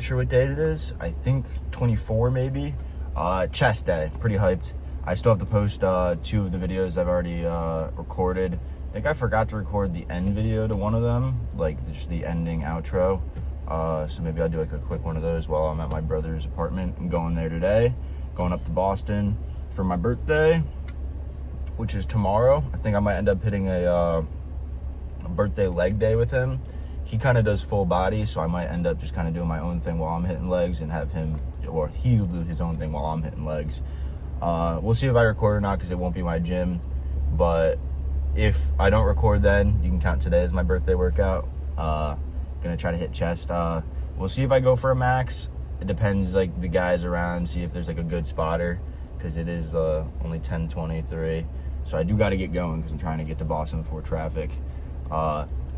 not sure what date it is. I think 24 maybe. Chest day, pretty hyped. I still have to post 2 of the videos I've already recorded. I think I forgot to record the end video to one of them, like just the ending outro. So maybe I'll do like a quick one of those while I'm at my brother's apartment. I'm going there today, going up to Boston for my birthday, which is tomorrow. I think I might end up hitting a birthday leg day with him. He kind of does full body, so I might end up just kind of doing my own thing while I'm hitting legs and have him, or he'll do his own thing while I'm hitting legs. We'll see if I record or not, because it won't be my gym. But if I don't record then, you can count today as my birthday workout. Gonna try to hit chest. We'll see if I go for a max. It depends, like, the guys around, see if there's like a good spotter, because it is only 10:23. So I do got to get going because I'm trying to get to Boston before traffic.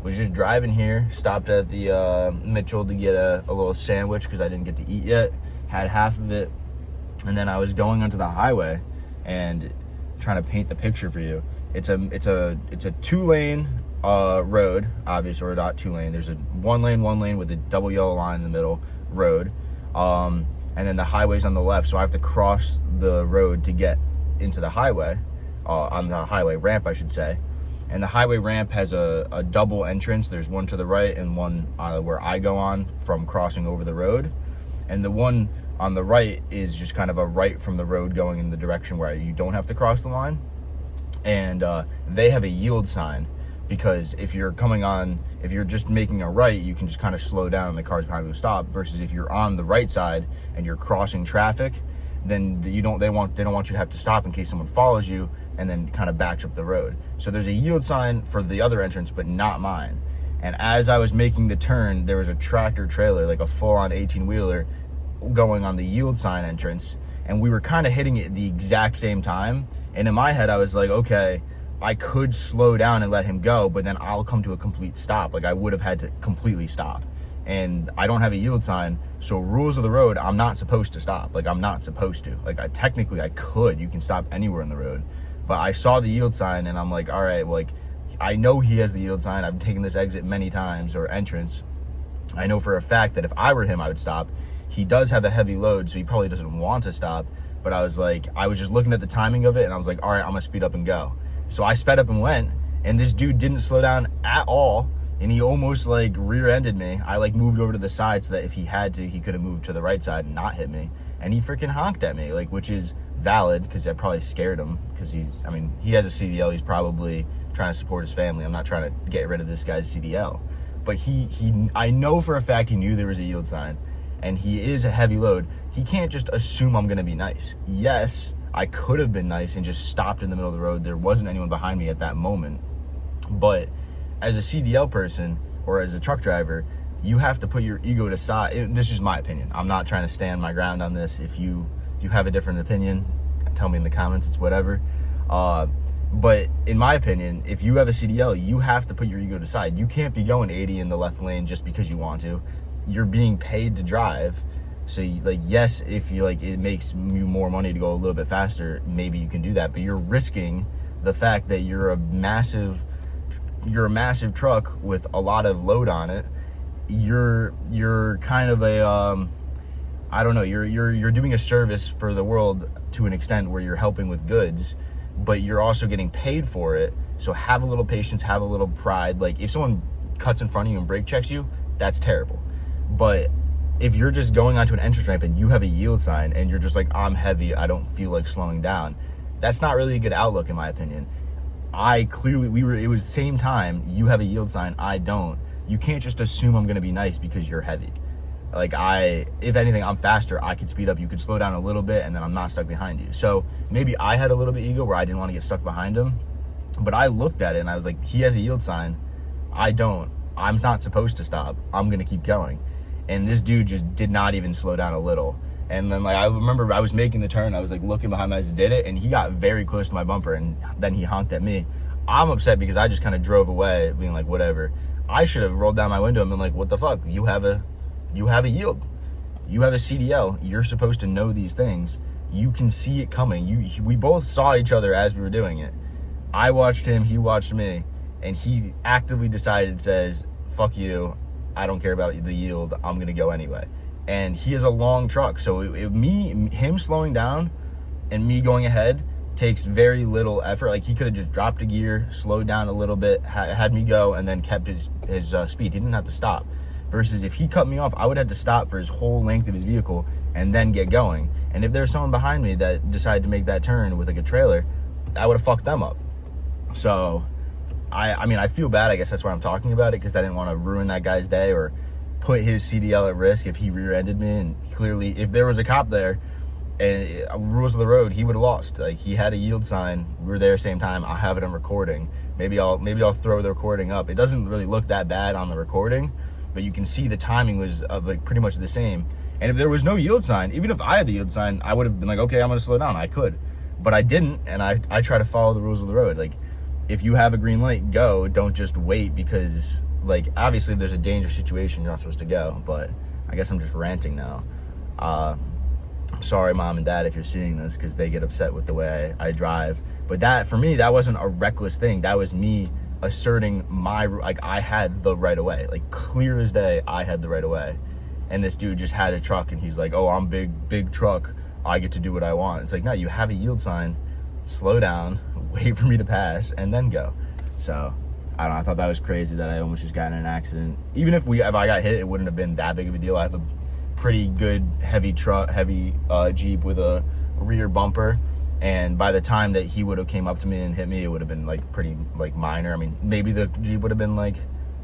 Was just driving here, stopped at the Mitchell to get a little sandwich because I didn't get to eat yet. Had half of it, and then I was going onto the highway and trying to paint the picture for you. It's a 2-lane road, obviously, or not 2-lane. There's a one lane with a double yellow line in the middle road, and then the highway's on the left. So I have to cross the road to get into the highway, on the highway ramp, I should say. And the highway ramp has a double entrance. There's one to the right and one where I go on from crossing over the road. And the one on the right is just kind of a right from the road going in the direction where you don't have to cross the line. And they have a yield sign, because if you're just making a right, you can just kind of slow down and the cars behind you will stop. Versus if you're on the right side and you're crossing traffic, then they don't want you to have to stop in case someone follows you and then kind of backs up the road. So there's a yield sign for the other entrance, but not mine. And as I was making the turn, there was a tractor trailer, like a full-on 18-wheeler, going on the yield sign entrance, and we were kind of hitting it at the exact same time. And in my head, I was like, okay, I could slow down and let him go, but then I'll come to a complete stop. Like, I would have had to completely stop. And I don't have a yield sign, so rules of the road, I'm not supposed to stop. Like, I'm not supposed to. Like, technically I could. You can stop anywhere in the road. But I saw the yield sign, and I'm like, all right, well, like, I know he has the yield sign. I've taken this exit many times, or entrance. I know for a fact that if I were him, I would stop. He does have a heavy load, so he probably doesn't want to stop. But I was just looking at the timing of it, and I was like, all right, I'm going to speed up and go. So I sped up and went, and this dude didn't slow down at all. And he almost like rear-ended me. I like moved over to the side so that if he had to, he could have moved to the right side and not hit me. And he freaking honked at me, like, which is valid, because I probably scared him, because he has a CDL. He's probably trying to support his family. I'm not trying to get rid of this guy's CDL. But I know for a fact he knew there was a yield sign, and he is a heavy load. He can't just assume I'm going to be nice. Yes, I could have been nice and just stopped in the middle of the road. There wasn't anyone behind me at that moment. But as a CDL person or as a truck driver, you have to put your ego to side. This is my opinion. I'm not trying to stand my ground on this. If you have a different opinion, tell me in the comments. It's whatever. But in my opinion, if you have a CDL, you have to put your ego to side. You can't be going 80 in the left lane just because you want to. You're being paid to drive. So, yes, if it makes you more money to go a little bit faster, maybe you can do that. But you're risking the fact that you're a massive truck with a lot of load on it. You're kind of a I don't know, you're doing a service for the world to an extent where you're helping with goods, but you're also getting paid for it. So have a little patience, have a little pride. Like, if someone cuts in front of you and brake checks you, that's terrible. But if you're just going onto an entrance ramp and you have a yield sign and you're just like, I'm heavy, I don't feel like slowing down, that's not really a good outlook, in my opinion. It was the same time. You have a yield sign, I don't. You can't just assume I'm going to be nice because you're heavy. Like, if anything, I'm faster. I could speed up. You could slow down a little bit, and then I'm not stuck behind you. So maybe I had a little bit ego where I didn't want to get stuck behind him. But I looked at it, and I was like, he has a yield sign. I don't. I'm not supposed to stop. I'm going to keep going. And this dude just did not even slow down a little. And then, I remember I was making the turn. I was, looking behind me as I did it, and he got very close to my bumper, and then he honked at me. I'm upset because I just kind of drove away, being like, whatever. I should have rolled down my window and been like, what the fuck? You have a yield. You have a CDL. You're supposed to know these things. You can see it coming. We both saw each other as we were doing it. I watched him, he watched me, and he actively decided, says, fuck you, I don't care about the yield, I'm going to go anyway. and he has a long truck. So him slowing down and me going ahead takes very little effort. Like, he could have just dropped a gear, slowed down a little bit, had me go, and then kept his speed. He didn't have to stop. Versus if he cut me off, I would have to stop for his whole length of his vehicle and then get going. And if there's someone behind me that decided to make that turn with like a trailer, I would have fucked them up. So I mean, I feel bad. I guess that's why I'm talking about it, because I didn't want to ruin that guy's day or put his CDL at risk if he rear-ended me. And clearly, if there was a cop there and rules of the road, he would have lost. Like, he had a yield sign. We were there same time. I'll have it on recording. Maybe I'll throw the recording up. It doesn't really look that bad on the recording, but you can see the timing was like pretty much the same. And if there was no yield sign, even if I had the yield sign, I would have been like, okay, I'm gonna slow down. I could, but I didn't, and I try to follow the rules of the road. Like, if you have a green light, go. Don't just wait, because, like, obviously if there's a dangerous situation, you're not supposed to go. But I guess I'm just ranting now. Sorry, Mom and Dad, if you're seeing this, because they get upset with the way I drive. But that, for me, that wasn't a reckless thing. That was me asserting like, I had the right of way. Like, clear as day, I had the right of way. And this dude just had a truck, and he's like, oh, I'm big truck, I get to do what I want. It's like, no, you have a yield sign. Slow down, wait for me to pass, and then go. So I don't know, I thought that was crazy that I almost just got in an accident. Even if I got hit, it wouldn't have been that big of a deal. I have a pretty good heavy Jeep with a rear bumper, and by the time that he would have came up to me and hit me, it would have been like pretty like minor. I mean, maybe the Jeep would have been like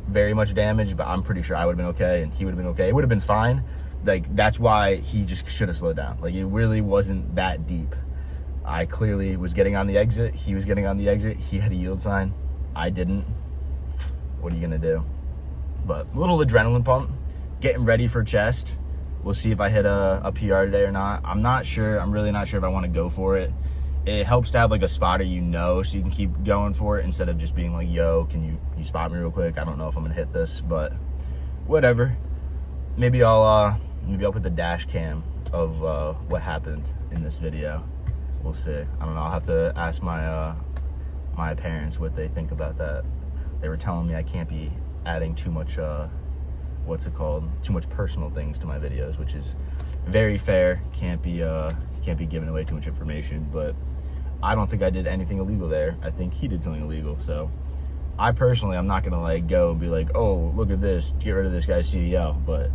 very much damaged, but I'm pretty sure I would have been okay and he would have been okay. It would have been fine. Like, that's why he just should have slowed down. Like, it really wasn't that deep. I clearly was getting on the exit. He was getting on the exit. He had a yield sign. I didn't. What are you going to do? But a little adrenaline pump. Getting ready for chest. We'll see if I hit a PR today or not. I'm not sure. I'm really not sure if I want to go for it. It helps to have like a spotter, so you can keep going for it instead of just being like, yo, can you spot me real quick? I don't know if I'm going to hit this, but whatever. Maybe I'll put the dash cam of what happened in this video. We'll see. I don't know. I'll have to ask my parents what they think about that. They were telling me I can't be adding too much too much personal things to my videos, which is very fair. Can't be giving away too much information, but I don't think I did anything illegal there. I think he did something illegal. So I personally, I'm not gonna like go and be like, oh, look at this, get rid of this guy's CDL. But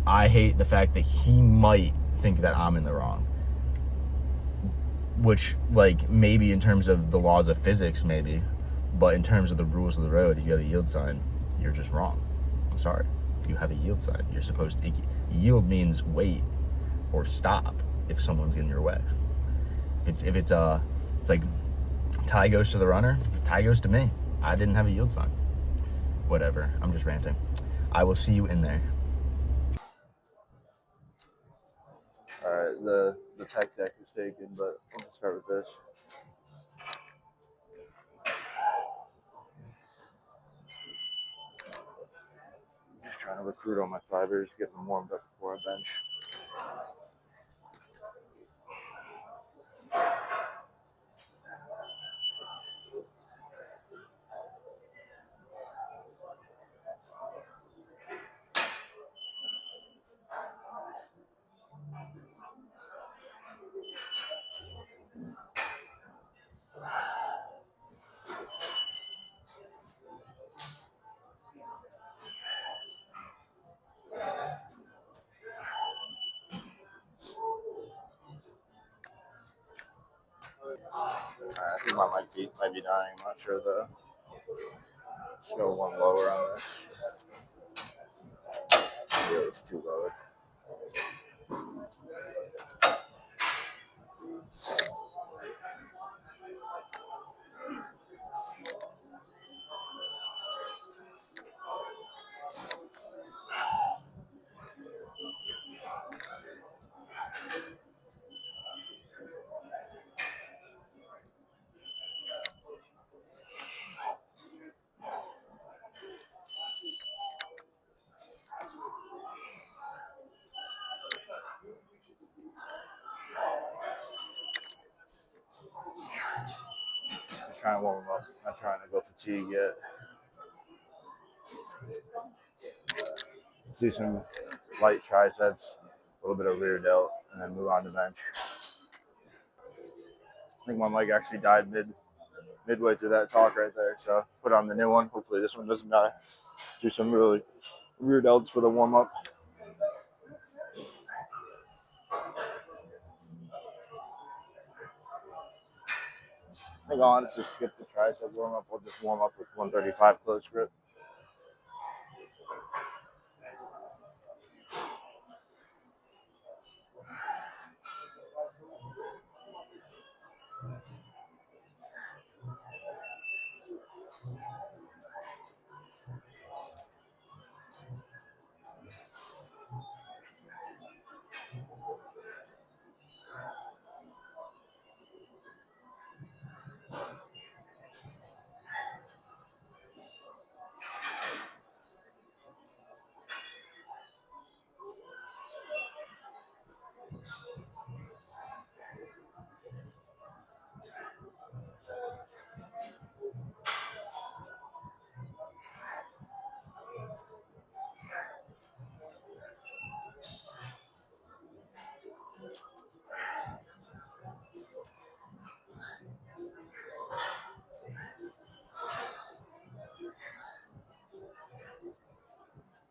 I hate the fact that he might think that I'm in the wrong. Which, like, maybe in terms of the laws of physics, maybe, but in terms of the rules of the road, if you have a yield sign, you're just wrong. I'm sorry. You have a yield sign. You're supposed to, yield means wait or stop if someone's in your way. It's like tie goes to the runner, tie goes to me. I didn't have a yield sign. Whatever. I'm just ranting. I will see you in there. All right, the tech deck is taken, but I'm gonna start with this. Just trying to recruit all my fibers, get them warmed up before I bench. I think my feet might be dying. I'm not sure though. Let's go one lower on this. Yeah, it's too low. Just trying to warm them up. Not trying to go fatigue yet. Let's do some light triceps, a little bit of rear delt, and then move on to bench. I think my mic actually died midway through that talk right there, so put on the new one. Hopefully this one doesn't die. Do some really rear delts for the warm up. I think I'll honestly skip the tricep warm up. We'll just warm up with 135 close grip.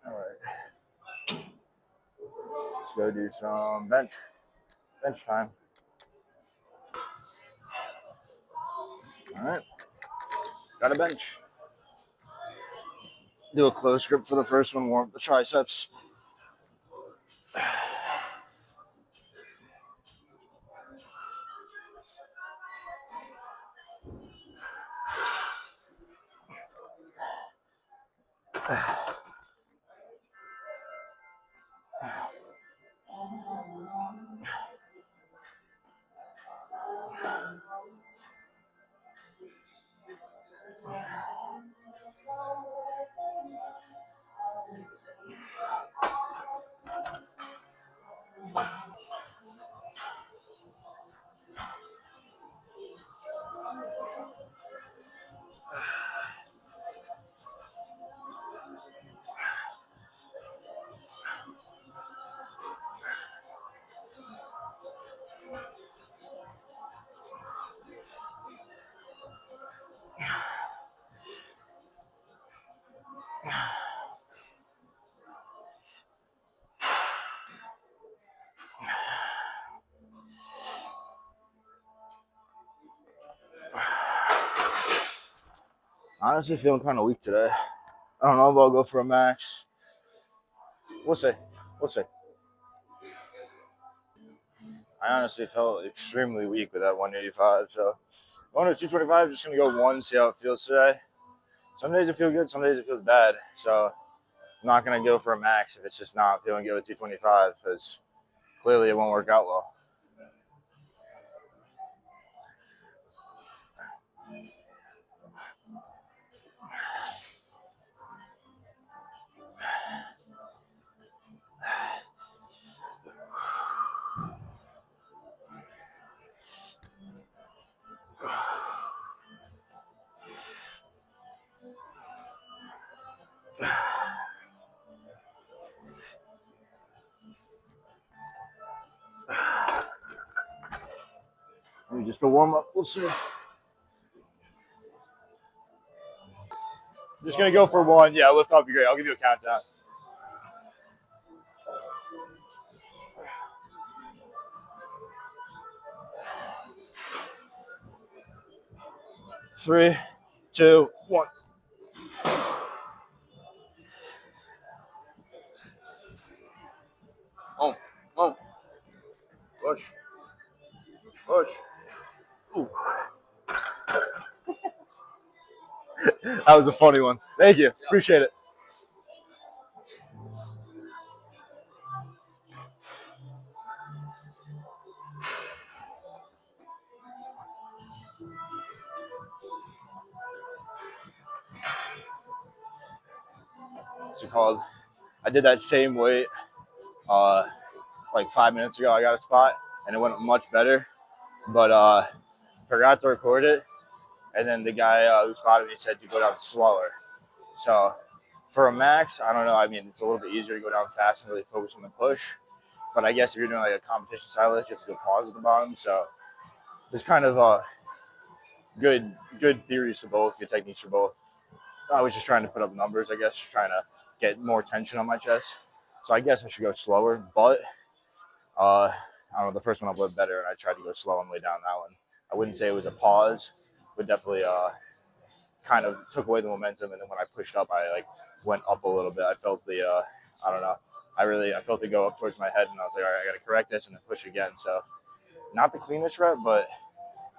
All right, let's go do some bench time. All right, got a bench. Do a close grip for the first one, warm up the triceps. Honestly, feeling kind of weak today. I don't know if I'll go for a max. We'll see. We'll see. I honestly felt extremely weak with that 185, so going to 225, just gonna go one, see how it feels today. Some days it feels good, some days it feels bad. So I'm not gonna go for a max if it's just not feeling good with 225, because clearly it won't work out well. Maybe just a warm up, we'll see. Just gonna go for one. Yeah, lift off, be great. I'll give you a countdown. Three, two, one. Oh, push, push. Ooh. That was a funny one. Thank you. Appreciate it. What's it called? I did that same weight like 5 minutes ago. I got a spot and it went much better, but forgot to record it. And then the guy who spotted me said to go down slower. So For a max, I don't know. I mean, it's a little bit easier to go down fast and really focus on the push. But I guess if you're doing like a competition style list, you have to do a pause at the bottom. So there's kind of good theories for both, good techniques for both. I was just trying to put up numbers, I guess, trying to get more tension on my chest. So I guess I should go slower, but I don't know, the first one I went better, and I tried to go slow on the way down that one. I wouldn't say it was a pause, but definitely kind of took away the momentum, and then when I pushed up, I like went up a little bit. I felt the I don't know, I felt it go up towards my head, and I was like, all right, I got to correct this and then push again. So not the cleanest rep, but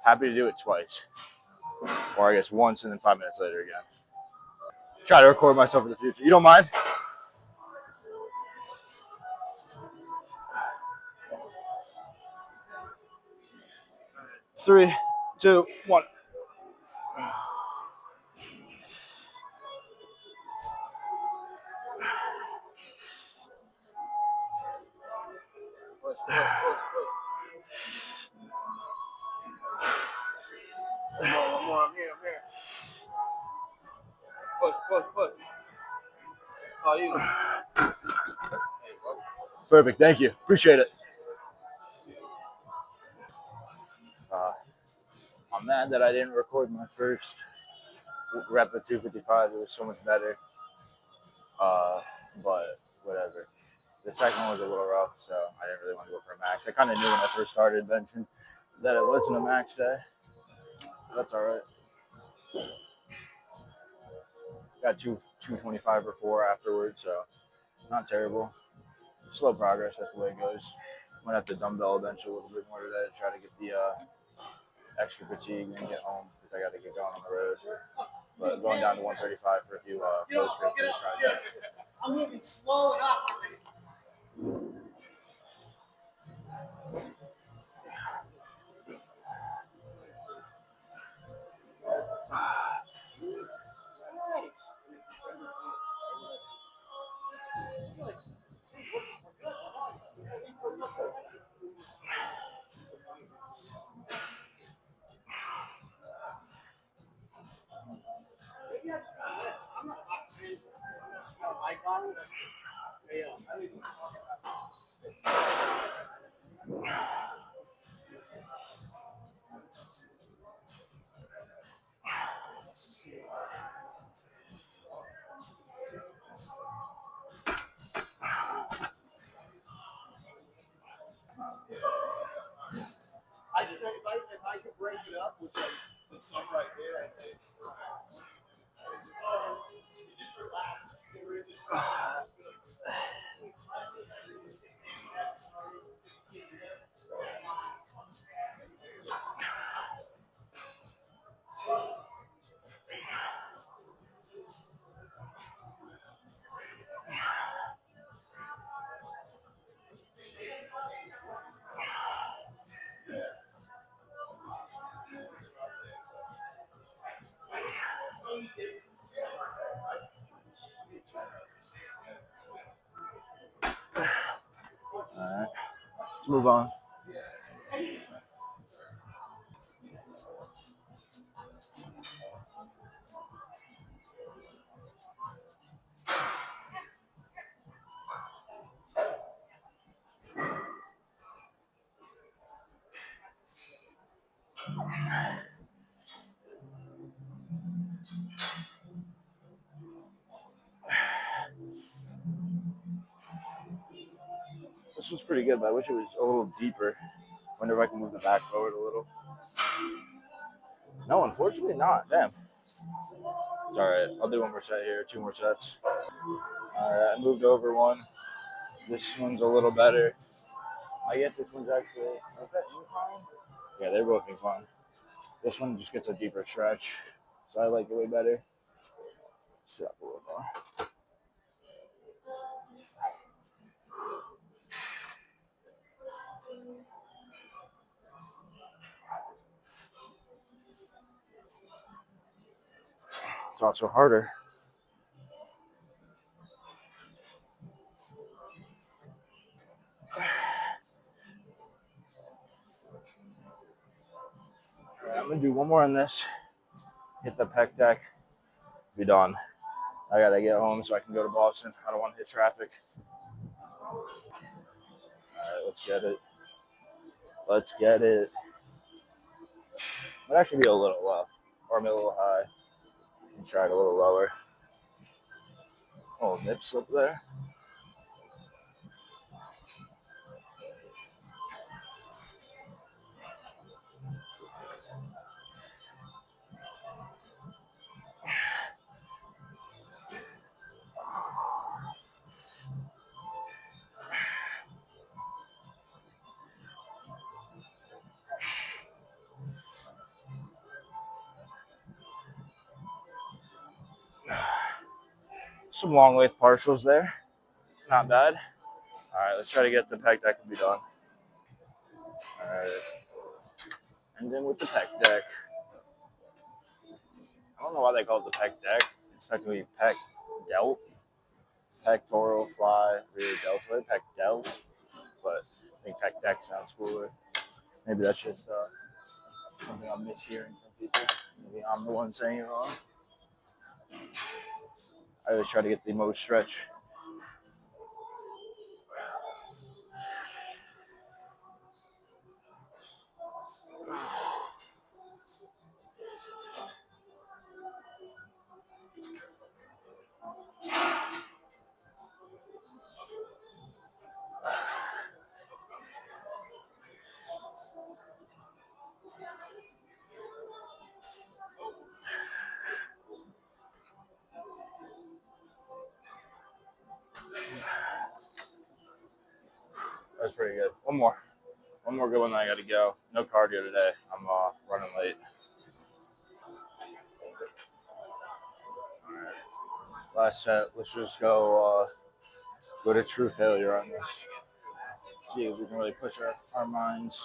happy to do it twice, or I guess once, and then 5 minutes later again. Try to record myself in the future. You don't mind? 3, 2, 1. Push, push, push, push. One more, I'm here. Push, push, push. Call you. Perfect. Thank you. Appreciate it. I'm mad that I didn't record my first rep at 255. It was so much better. But whatever. The second one was a little rough, so I didn't really want to go for a max. I kind of knew when I first started benching that it wasn't a max day. That's all right. Got 225 or 4 afterwards, so not terrible. Slow progress. That's the way it goes. Might have to dumbbell bench a little bit more today to try to get the extra fatigue and get home because I got to get going on the road. But going down to 135 for a few post script triceps. I'm moving slow enough. If I could break it up with like the sun right there, I think. Just relax. All right, let's move on. This was pretty good, but I wish it was a little deeper. Wonder if I can move the back forward a little. No, unfortunately not. Damn. It's all right. I'll do one more set here, 2 more sets. All right, I moved over one. This one's a little better. I guess this one's actually, is that incline? Yeah, they're both incline. This one just gets a deeper stretch, so I like it way better. Sit up a little more. It's also harder. All right, I'm gonna do one more on this. Hit the pec deck. Be done. I gotta get home so I can go to Boston. I don't want to hit traffic. All right, let's get it. Let's get it. Might actually be a little low, or maybe a little high. And try it a little lower. Oh, nip slip there. Some long length partials there. Not bad. All right, let's try to get the pec deck to be done. All right. And then with the pec deck. I don't know why they call it the pec deck. It's technically pec delt. Pectoral fly, rear deltoid, pec delt. But I think pec deck sounds cooler. Maybe that's just something I'm mishearing from people. Maybe I'm the one saying it wrong. I always try to get the most stretch. That's pretty good. One more good one. I got to go. No cardio today. I'm running late. All right. Last set. Let's just go to true failure on this. See if we can really push our minds.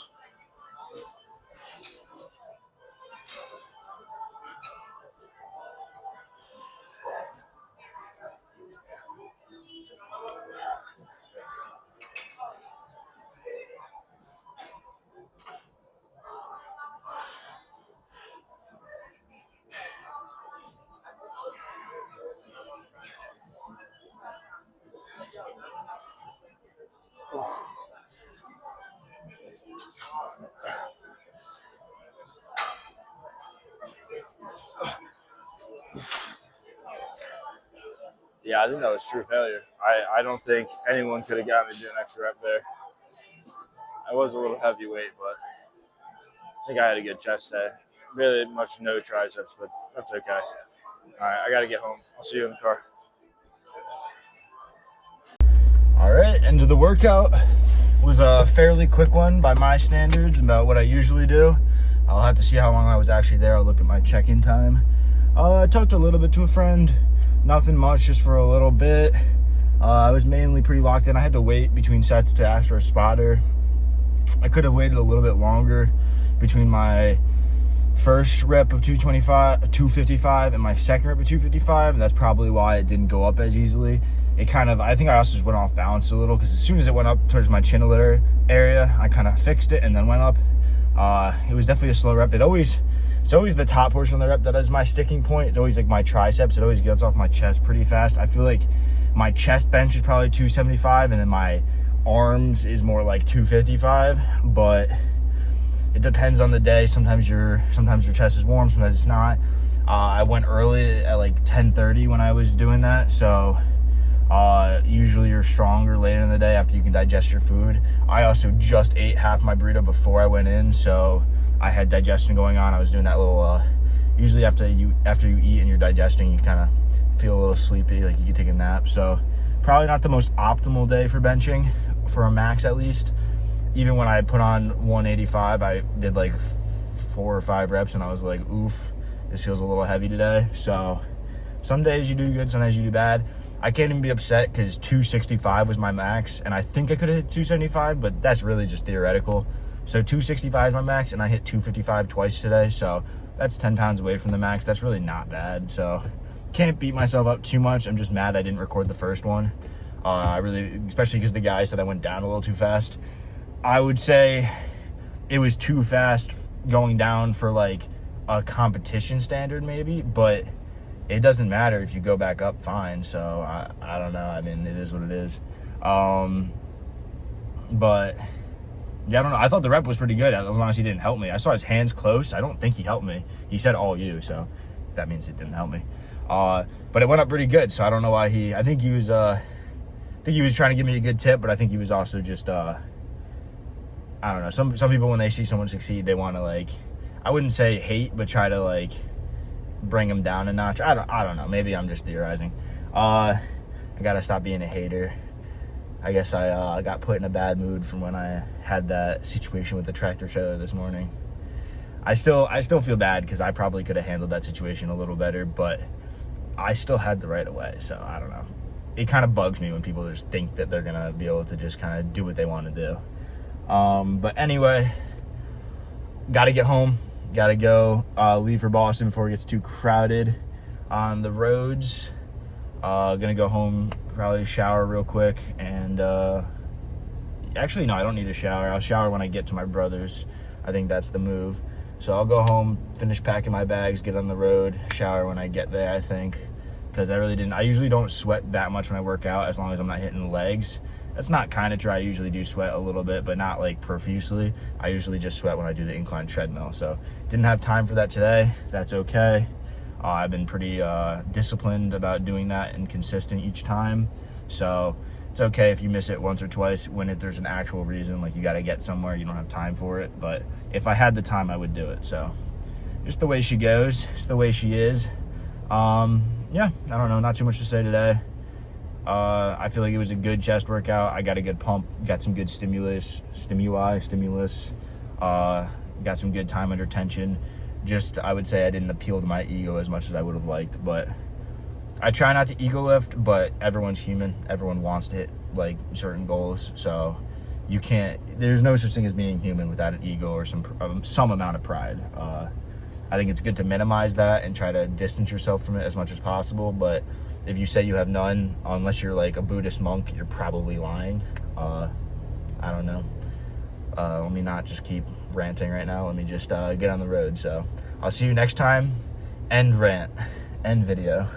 Yeah, I think that was true failure. I don't think anyone could have got me to do an extra rep there. I was a little heavyweight, but I think I had a good chest day. Really much no triceps, but that's okay. All right, I got to get home. I'll see you in the car. All right, end of the workout. It was a fairly quick one by my standards, about what I usually do. I'll have to see how long I was actually there. I'll look at my check-in time. I talked a little bit to a friend. Nothing much, just for a little bit. I was mainly pretty locked in. I had to wait between sets to ask for a spotter. I could have waited a little bit longer between my first rep of 255 and my second rep of 255. That's probably why it didn't go up as easily. It kind of, I think I also just went off balance a little, because as soon as it went up towards my chin area, I kind of fixed it and then went up. It was definitely a slow rep. It's always the top portion of the rep that is my sticking point. It's always like my triceps. It always gets off my chest pretty fast. I feel like my chest bench is probably 275, and then my arms is more like 255, but it depends on the day. Sometimes your chest is warm, sometimes it's not. I went early at like 10:30 when I was doing that, so usually you're stronger later in the day after you can digest your food. I also just ate half my burrito before I went in, so I had digestion going on. I was doing that little usually after you eat and you're digesting, you kind of feel a little sleepy, like you could take a nap. So probably not the most optimal day for benching, for a max at least. Even when I put on 185, I did like 4 or 5 reps and I was like, oof, this feels a little heavy today. So some days you do good, some days you do bad. I can't even be upset because 265 was my max, and I think I could have hit 275, but that's really just theoretical. So 265 is my max, and I hit 255 twice today, so that's 10 pounds away from the max. That's really not bad, so can't beat myself up too much. I'm just mad I didn't record the first one. Especially because the guy said I went down a little too fast. I would say it was too fast going down for like a competition standard maybe, but it doesn't matter if you go back up fine. So I don't know. I mean, it is what it is. But yeah, I don't know. I thought the rep was pretty good as long as he didn't help me. I saw his hands close. I don't think he helped me. He said all you, so that means it didn't help me. But it went up pretty good. So I don't know why I think he was trying to give me a good tip, but I think he was also just I don't know. Some people, when they see someone succeed, they want to, like, I wouldn't say hate, but try to, like, bring them down a notch. I don't know. Maybe I'm just theorizing. I gotta stop being a hater. I guess I got put in a bad mood from when I had that situation with the tractor trailer this morning. I still feel bad because I probably could have handled that situation a little better, but I still had the right of way. So I don't know. It kind of bugs me when people just think that they're gonna be able to just kind of do what they want to do. But anyway, gotta get home. Gotta go leave for Boston before it gets too crowded on the roads. Gonna go home, probably shower real quick, and actually no, I don't need a shower. I'll shower when I get to my brother's. I think that's the move. So I'll go home, finish packing my bags, get on the road, shower when I get there, I think, because I usually don't sweat that much when I work out, as long as I'm not hitting the legs. That's not kind of true. I usually do sweat a little bit, but not like profusely. I usually just sweat when I do the incline treadmill. So didn't have time for that today. That's okay. I've been pretty disciplined about doing that and consistent each time. So it's okay if you miss it once or twice when there's an actual reason, like you got to get somewhere, you don't have time for it. But if I had the time, I would do it. So just the way she goes, it's the way she is. Yeah, I don't know, not too much to say today. I feel like it was a good chest workout. I got a good pump, got some good stimuli, got some good time under tension. Just, I would say I didn't appeal to my ego as much as I would have liked, but I try not to ego lift, but everyone's human. Everyone wants to hit like certain goals. So you can't, there's no such thing as being human without an ego or some amount of pride. I think it's good to minimize that and try to distance yourself from it as much as possible. But if you say you have none, unless you're like a Buddhist monk, you're probably lying. I don't know. Let me not just keep ranting right now. Let me just get on the road. So I'll see you next time. End rant. End video.